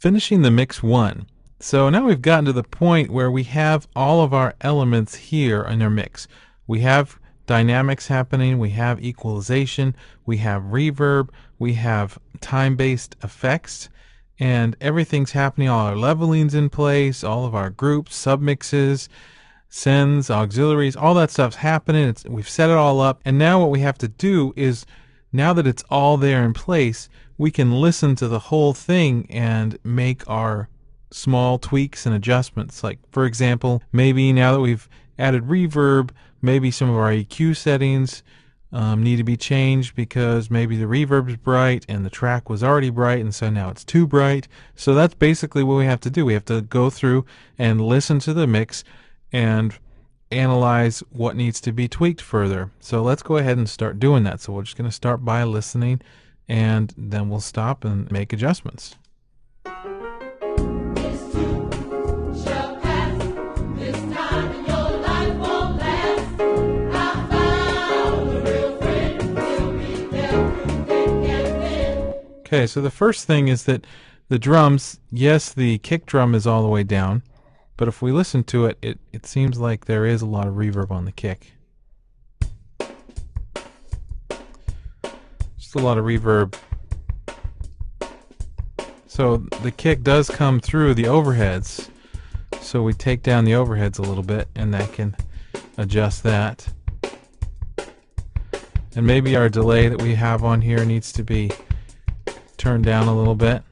finishing the mix 1. So now we've gotten to the point where we have all of our elements here in our mix. We have dynamics happening, we have equalization, we have reverb, we have time-based effects, and everything's happening. All our leveling's in place, all of our groups, submixes, sends, auxiliaries, all that stuff's happening. We've set it all up, and now what we have to do is, now that it's all there in place, we can listen to the whole thing and make our small tweaks and adjustments. Like, for example, maybe now that we've added reverb, maybe some of our EQ settings need to be changed because maybe the reverb's bright and the track was already bright, and so now it's too bright. So that's basically what we have to do. We have to go through and listen to the mix and analyze what needs to be tweaked further. So let's go ahead and start doing that. So we're just going to start by listening, and then we'll stop and make adjustments. Okay, so the first thing is that the drums, yes, the kick drum is all the way down, but if we listen to it, it seems like there is a lot of reverb on the kick. Just a lot of reverb. So the kick does come through the overheads, so we take down the overheads a little bit, and that can adjust that. And maybe our delay that we have on here needs to be turned down a little bit.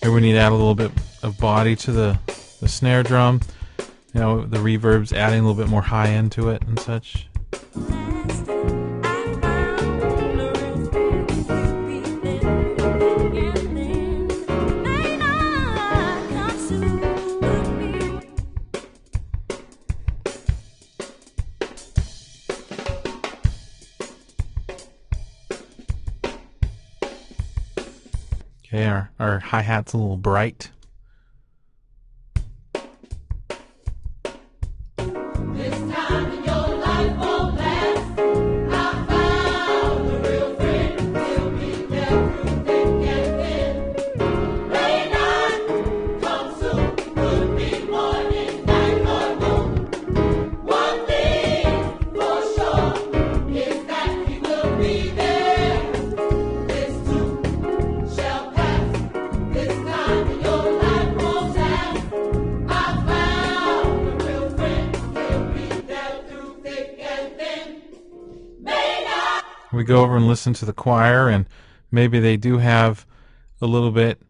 Here we need to add a little bit of body to the snare drum. You know, the reverb's adding a little bit more high end to it and such. Okay, our hi-hat's a little bright. We go over and listen to the choir, and maybe they do have a little bit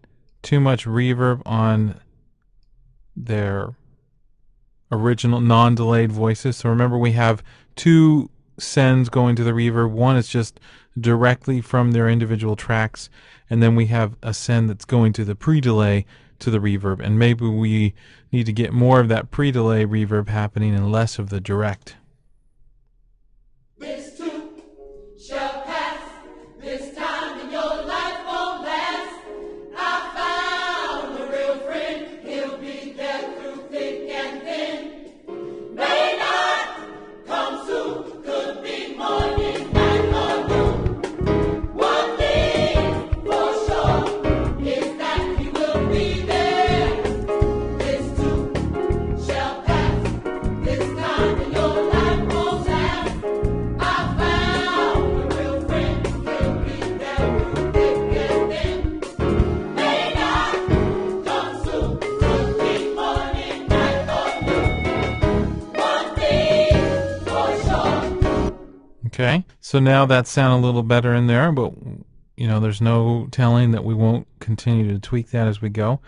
too much reverb on their original non-delayed voices. So remember, we have two sends going to the reverb. One is just directly from their individual tracks, and then we have a send that's going to the pre-delay to the reverb, and maybe we need to get more of that pre-delay reverb happening and less of the direct. Okay, so now that sounds a little better in there, but you know, there's no telling that we won't continue to tweak that as we go.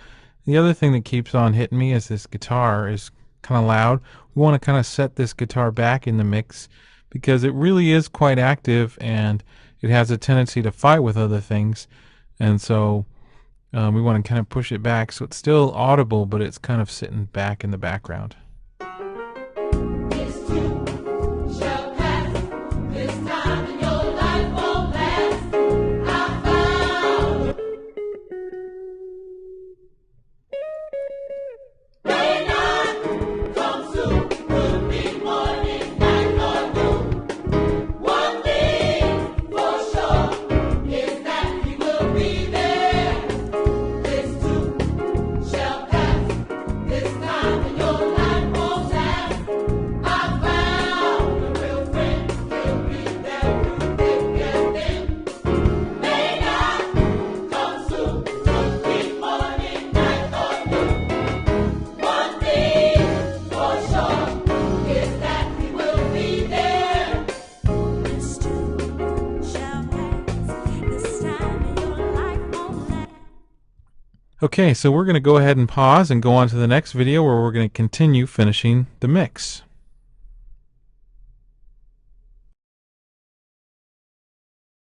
The other thing that keeps on hitting me is this guitar is kind of loud. We want to kind of set this guitar back in the mix because it really is quite active and it has a tendency to fight with other things, and so we want to kind of push it back so it's still audible, but it's kind of sitting back in the background. This too shall Okay, so we're going to go ahead and pause and go on to the next video where we're going to continue finishing the mix.